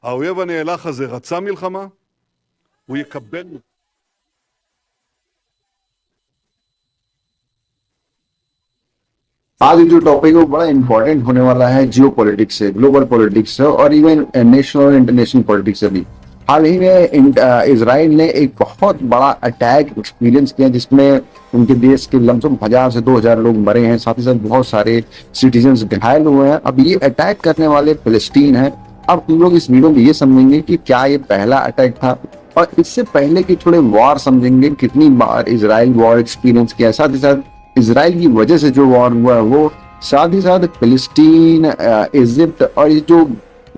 האויב הנאלח הזה רצה מלחמה, הוא יקבל. आज जो टॉपिक है वो बड़ा इंपॉर्टेंट होने वाला है, जियो पॉलिटिक्स से, ग्लोबल पॉलिटिक्स से और इवन नेशनल और इंटरनेशनल पॉलिटिक्स से भी। हाल ही में इसराइल ने एक बहुत बड़ा अटैक एक्सपीरियंस किया जिसमें उनके देश के लमसम 1000 से 2000 लोग मरे हैं, साथ ही साथ बहुत सारे सिटीजन्स घायल हुए हैं। अब ये अटैक करने वाले फिलिस्तीन है। अब हम लोग इस वीडियो में ये समझेंगे कि क्या ये पहला अटैक था और इससे पहले के थोड़े वॉर समझेंगे, कितनी बार इसराइल वॉर एक्सपीरियंस किया, साथ ही साथ इसराइल की वजह से जो वॉर हुआ है वो, साथ ही साथ फिलिस्तीन, इजिप्ट और ये जो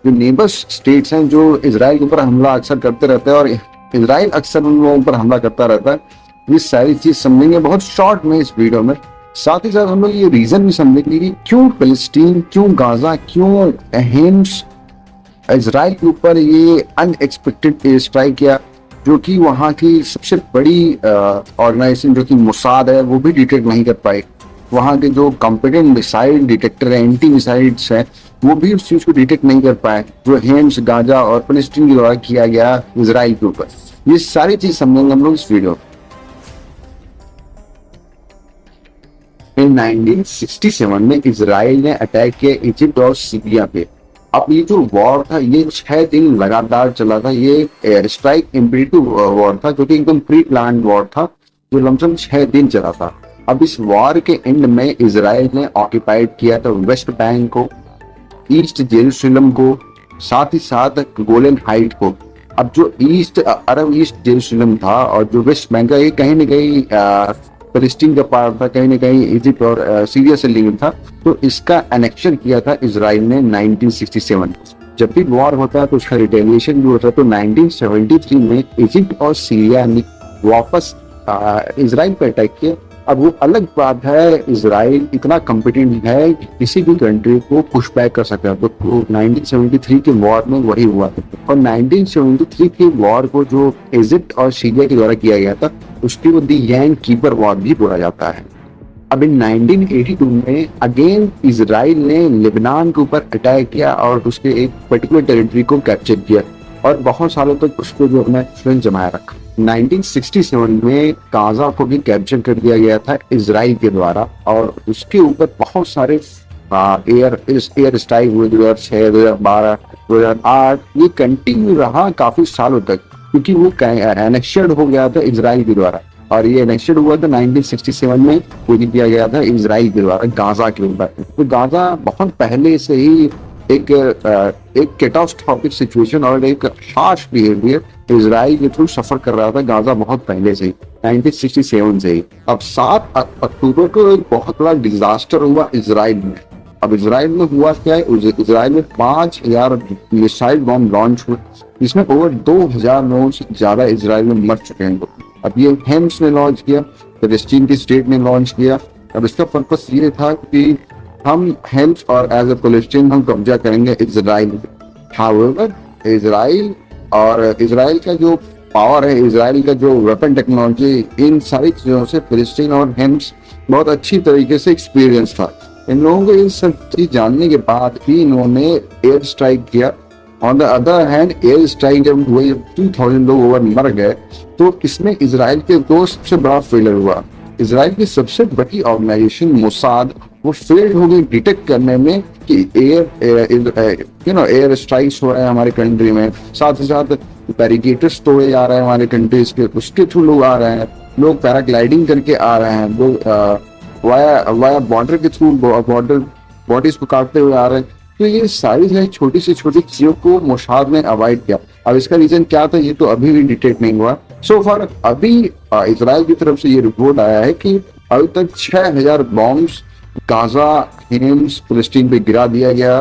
नेबर्स स्टेट्स हैं जो इसराइल के ऊपर हमला अक्सर करते रहते हैं और इसराइल अक्सर उन लोगों पर हमला करता रहता है। ये सारी चीज समझेंगे बहुत शॉर्ट में इस वीडियो में। साथ ही साथ हम लोग ये रीजन भी समझेंगे कि क्यों फिलिस्तीन, क्यों गाजा, क्यों हेम्स इसराइल के ऊपर ये अनएक्सपेक्टेड एयर स्ट्राइक किया, जो कि वहाँ की सबसे बड़ी ऑर्गेनाइजेशन जो कि मोसाद है वो भी डिटेक्ट नहीं कर पाए। वहाँ के जो कॉम्पिटेंट मिसाइल डिटेक्टर है, एंटी मिसाइल्स है, वो भी उस चीज को डिटेक्ट नहीं कर पाए जो हेम्स, गाजा और फिलिस्तीन के द्वारा किया गया इसराइल के ऊपर। ये सारी चीज समझेंगे हम लोग इस वीडियो। इन 1967 में इसराइल ने अटैक किया इजिप्ट और सीरिया पे। अब ये जो वॉर था ये 6 दिन लगातार चला था। ये एयर स्ट्राइक इम्परेटिव वॉर था जो कि एकदम प्री प्लान वॉर था जो लमसम 6 दिन चला था। अब इस वॉर के एंड में इसराइल ने ऑक्यूपाइड किया था वेस्ट बैंक को, ईस्ट जेरूशलम को, साथ ही साथ गोलन हाइट को। अब जो अरब ईस्ट जेरूशलम था और जो वेस्ट बैंक का, ये कहीं ना कहीं फिलिस्तीन का पार्ट था, कहीं ना कहीं इजिप्ट और सीरिया से लिंक था। तो इसका एनेक्शन किया था इसराइल ने 1967। जब भी वॉर होता है तो उसका रिटेलिएशन भी होता है। तो 1973 में इजिप्ट और सीरिया ने वापस इसराइल पर अटैक किया। अब वो अलग बात है, इसराइल इतना कॉम्पिटेंट है कि किसी भी कंट्री को पुश बैक कर सकता है। तो 1973 के वॉर में वही हुआ और 1973 के वॉर को जो इजिप्ट और सीरिया के द्वारा किया गया था उसकी वो दी यंग कीपर वॉर भी बोला जाता है। अब इन 1982 में अगेन इसराइल ने लेबनान के ऊपर अटैक किया और उसके एक पर्टिकुलर टेरिटरी को कैप्चर किया और बहुत सालों तक उसको जो अपना इन्फ्लुएंस जमाया रखा। 1967 में गाजा को भी कैप्चर कर दिया गया था इसराइल के द्वारा और उसके ऊपर बहुत सारे एयर स्ट्राइक हुए 2006, 2012, 2008। ये कंटिन्यू रहा काफी सालों तक क्योंकि वो एनेक्शन हो गया था इसराइल के द्वारा और ये एनेक्शन हुआ था 1967 में, वो दिया गया था इसराइल के द्वारा गाजा के ऊपर। तो गाजा बहुत पहले से ही एक कैटास्ट्रोफिक सिचुएशन और एक हार्श बिहेवियर इसराइल के थ्रू सफर कर रहा था गाजा बहुत पहले से ही, 1967 से ही। अब 7 अक्टूबर को एक बहुत बड़ा डिजास्टर हुआ इसराइल में। अब इसराइल में हुआ क्या है, इसराइल में 5000 मिसाइल बॉम्ब लॉन्च हुए जिसमें ओवर 2000 लोगों से ज्यादा इसराइल में मर चुके हैं। अब ये हेम्स ने लॉन्च किया, फिलिस्तीन की स्टेट ने लॉन्च किया। अब इसका पर्पस ये था कि हम हेम्स और एज ए फिलिस्तीन हम कब्जा करेंगे इसराइल पे। हाउएवर इसराइल का जो पावर है, इसराइल का जो वेपन टेक्नोलॉजी, इन सारी चीजों से फिलिस्तीन और हेम्स बहुत अच्छी तरीके से एक्सपीरियंस था। इन लोगों को ये सब चीज जानने के बाद भी इन्होंने एयर स्ट्राइक किया। On the other hand air strike जब हुए 2000 लोग ओवर मर गए तो इसमें इसराइल के दो सबसे बड़ा फेलियर हुआ। इसराइल की सबसे बड़ी ऑर्गेनाइजेशन मोसाद वो फेल्ड हो गई डिटेक्ट करने में कि एयर स्ट्राइक्स हो रहे हैं हमारे कंट्री में, साथ ही साथ बैरिकेड्स तोड़े जा रहे हैं हमारे कंट्रीज के, उसके थ्रू लोग आ रहे हैं, लोग पैराग्लाइडिंग करके आ रहे हैं, लोग वाया बॉर्डर के थ्रू बॉर्डर बॉडीज को काटते हुए आ रहे हैं। तो ये सारी छोटी सी छोटी चीजों को मोसाद ने अवॉइड किया। अब इसका रीजन क्या था ये तो अभी भी डिटेक्ट नहीं हुआ। सो फॉर अभी इसराइल की तरफ से ये रिपोर्ट आया है कि अभी तक 6000 बॉम्ब्स गाजा, हेम्स, फिलिस्तीन पे गिरा दिया गया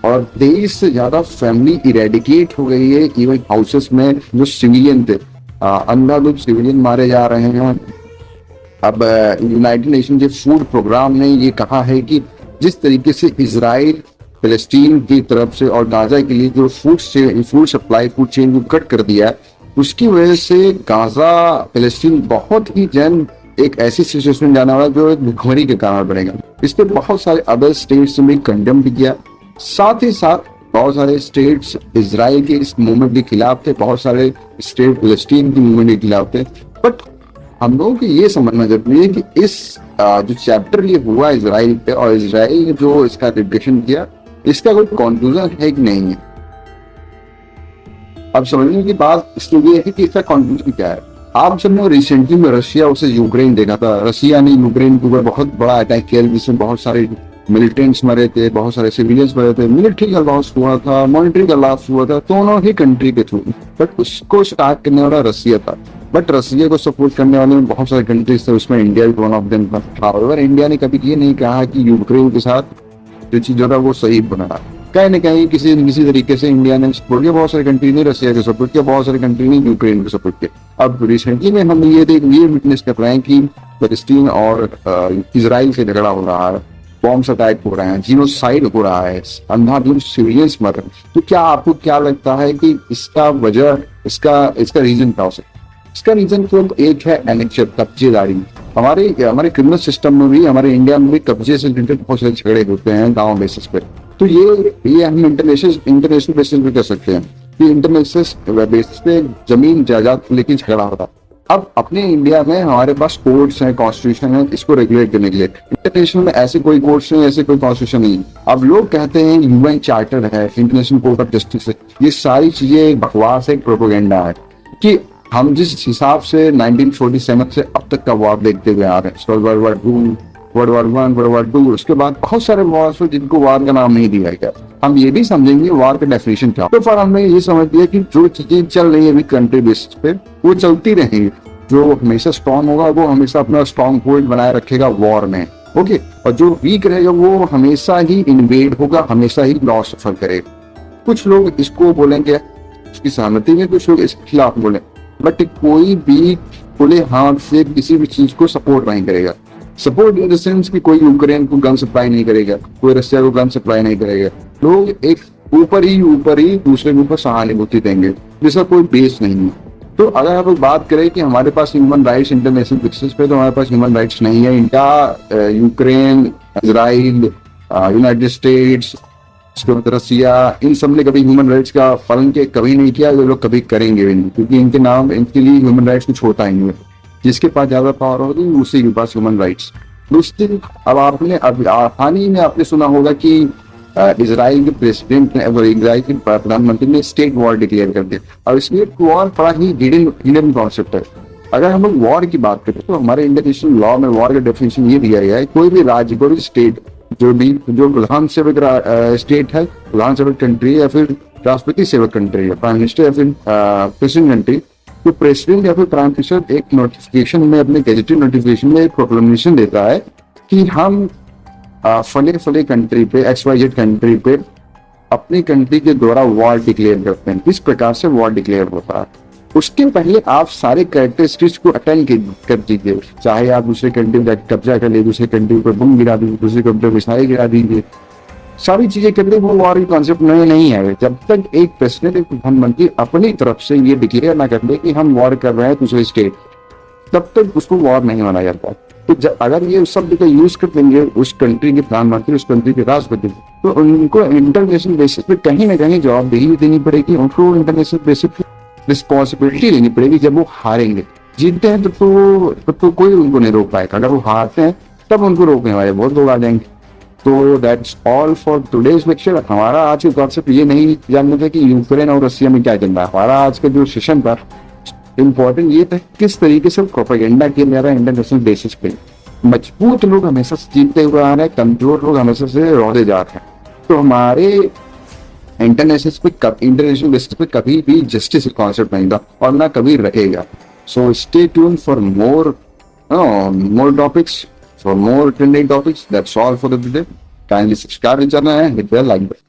और 23 से ज्यादा फैमिली इरेडिकेट हो गई है। इवन हाउसेस में जो सिविलियन थे, अंधाधुंध सिविलियन मारे जा रहे हैं। अब यूनाइटेड नेशन के फूड प्रोग्राम ने ये कहा है कि जिस तरीके से इसराइल फिलिस्तीन की तरफ से और गाजा के लिए जो फूड सप्लाई, फूड चेन को कट कर दिया है, उसकी वजह से गाजा, फिलिस्तीन बहुत ही जल्द एक ऐसी सिचुएशन में जाना वाला जो एक भुखमरी के कारण बनेगा। इस पर बहुत सारे अदर स्टेट्स ने भी कंडेम भी किया। साथ ही साथ बहुत सारे स्टेट्स इजराइल के इस मूवमेंट के खिलाफ थे, बहुत सारे स्टेट फलस्तीन की मूवमेंट के खिलाफ थे। बट हम लोगों को ये समझना जरूरी है कि इस जो चैप्टर ये हुआ इजराइल पे और इजराइल ने जो इसका रिप्रेजेंट किया, इसका कोई कंक्लूजन है कि नहीं है। अब समझने की बात इसलिए ये है कि इसका कंक्लूजन क्या है। आप जब रिसेंटली में रशिया उसे यूक्रेन देखा था, रशिया ने यूक्रेन के ऊपर बहुत बड़ा अटैक किया जिसमें बहुत सारे मिलिटेंट्स मरे थे, बहुत सारे सिविलियंस मरे थे, मिलिट्री का लॉस हुआ था, मॉनिटरी का लॉस हुआ था, दोनों ही कंट्री के थ्रू। बट उसको स्टार्ट करने वाला रशिया था, बट रशिया को सपोर्ट करने वाले बहुत सारे कंट्रीज थे, उसमें इंडिया भी वन ऑफ देम था। हाउएवर इंडिया ने कभी ये नहीं कहा कि यूक्रेन के साथ जो चीज हो रहा है वो सही बना। कहीं ना कहीं किसी न किसी तरीके से इंडिया ने सपोर्ट किया, बहुत सारे कंट्री ने रशिया को सपोर्ट किया, बहुत सारे कंट्री ने यूक्रेन को सपोर्ट किया। अब रिसेंटली में हम ये विटनेस कर रहे हैं कि फलस्तीन और इजराइल से झगड़ा हो रहा है, बॉम्ब्स अटैक हो रहे हैं, जीनोसाइड हो रहा है, अंधाधुंध सिविलियंस मर रहे हैं। तो क्या आपको क्या लगता है कि इसका वजह, इसका रीजन क्या हो सकता है? इसका रीजन तो एक है एनेक्शन, कब्जेदारी। हमारे क्रिमिनल सिस्टम में भी, हमारे इंडिया में भी कब्जे से रिलेटेड बहुत सारे झगड़े होते हैं गांव बेसिस पे। तो ये हम इंटरनेशनल बेसिस पे कर सकते हैं कि इंटरनेशनल बेसिस पे जमीन जायदाद को लेकर झगड़ा होता है। अब अपने इंडिया में हमारे पास कोर्ट्स हैं, कॉन्स्टिट्यूशन है, इसको रेगुलेट करने के लिए। इंटरनेशनल में ऐसे कोई कोर्ट्स नहीं, ऐसे कोई कॉन्स्टिट्यूशन नहीं। अब लोग कहते हैं यूएन चार्टर है, इंटरनेशनल कोर्ट ऑफ जस्टिस है, ये सारी चीजें एक बकवास है, एक प्रोपेगेंडा है। कि हम जिस हिसाब से 1947 से अब तक का वॉर देखते हुए आ रहे हैं, world war 2, world war 1, world war 2, उसके बाद बहुत सारे वॉर्स हुए जिनको वॉर का नाम नहीं दिया गया। हम ये भी समझेंगे वॉर का डेफिनेशन क्या। तो पर हमने ये समझ लिया कि जो चीजें चल रही है अभी कंट्री बेसिस पे वो चलती रहेंगी। जो हमेशा स्ट्रॉन्ग होगा वो हमेशा अपना स्ट्रॉन्ग होल्ड बनाए रखेगा वॉर में, ओके। और जो वीक रहेगा वो हमेशा ही इन्वेड होगा, हमेशा ही लॉस सफर करेगा। कुछ लोग इसको बोलेंगे उसकी सहमति में, कुछ लोग इसके खिलाफ बोले, बट कोई भी खुले हाथ से किसी भी चीज को सपोर्ट नहीं करेगा। सपोर्ट इन द सेंस कि कोई यूक्रेन को गन सप्लाई नहीं करेगा, कोई रशिया को गन सप्लाई नहीं करेगा। लोग एक ऊपर ही दूसरे के ऊपर सहानुभूति देंगे, जिसका कोई बेस नहीं है। तो अगर आप बात करें कि हमारे पास ह्यूमन राइट्स इंटरनेशनल बेसिस पे, तो हमारे पास ह्यूमन राइट्स नहीं है। India, Ukraine, Israel, United States, Russia, इन सब ने कभी ह्यूमन राइट्स का पालन कभी नहीं किया, ये लोग कभी करेंगे भी नहीं, क्योंकि इनके लिए ह्यूमन राइट्स कुछ होता ही नहीं है। जिसके पास ज्यादा पावर होगी उसी के पास ह्यूमन राइट्स। दूसरी, अब हाल ही में आपने सुना होगा कि इजराइल के प्रेसिडेंट ने और इजराइल के प्रधानमंत्री ने स्टेट वॉर डिक्लेयर कर दिया। और स्टेट वॉर बड़ा ही हिडन कॉन्सेप्ट है। अगर हम लोग वॉर की बात करें तो हमारे इंटरनेशनल लॉ में वॉर का डेफिनेशन ये दिया गया है, कोई भी राज्य, कोई भी स्टेट जो प्रधान सेवक स्टेट है, प्रधान सेवक कंट्री या फिर राष्ट्रपति सेवक कंट्री है, प्राइम मिनिस्टर या फिर प्रेसिडेंट कंट्री, तो प्रेसिडेंट या फिर प्राइम मिनिस्टर एक नोटिफिकेशन में, अपने गैजेटेड नोटिफिकेशन में एक प्रोक्लेमेशन देता है कि हम फले कंट्री पे, XYZ कंट्री पे अपनी कंट्री के द्वारा वॉर डिक्लेयर करते हैं। इस प्रकार से वॉर डिक्लेयर होता है। उसके पहले आप सारे कैरेक्टरिस्टिक्स को अटेंड कर दीजिए, चाहे आप दूसरे कंट्री में कब्जा कर ले, दूसरे कंट्री पर बम गिरा दीजिए, दूसरे कंट्री पर मिसाइल गिरा दीजिए, सारी चीजें कर ले, वो वॉर की कॉन्सेप्ट नहीं है। जब तक एक प्रेसिडेंट, एक प्रधानमंत्री अपनी तरफ से ये डिक्लेयर ना कर ले कि हम वॉर कर रहे हैं दूसरे स्टेट, तब तक उसको वॉर नहीं माना जाता। तो अगर ये शब्द का यूज कर देंगे उस कंट्री के प्रधानमंत्री, उस कंट्री के राष्ट्रपति, तो उनको इंटरनेशनल बेसिस पे कहीं ना कहीं जवाबदेही देनी पड़ेगी, उनको इंटरनेशनल बेसिस पे रिस्पॉन्सिबिलिटी लेनी पड़ेगी। जब वो हारेंगे, जीतते हैं तो कोई उनको नहीं रोक पाएगा, अगर वो हारते हैं तब उनको रोकने वाले बहुत लोग आ जाएंगे। तो that's all for today's lecture. हमारा आज का कॉन्सेप्ट ये नहीं जानना था कि यूक्रेन और रशिया में क्या चल रहा है। हमारा आज का जो सेशन था इम्पोर्टेंट ये था किस तरीके से प्रोपेगेंडा किया जा रहा है इंटरनेशनल बेसिस पे। मजबूत लोग हमेशा से जीतते हुए आ रहे हैं, कमजोर लोग हमेशा से रौदे जा रहे हैं। तो हमारे इंटरनेशनल बेसिस पे कभी भी जस्टिस कॉन्सेप्ट नहीं था और ना कभी रहेगा। So stay tune for more topics, for more trending topics. That's all for the today. Kindly subscribe to the channel and hit the like button.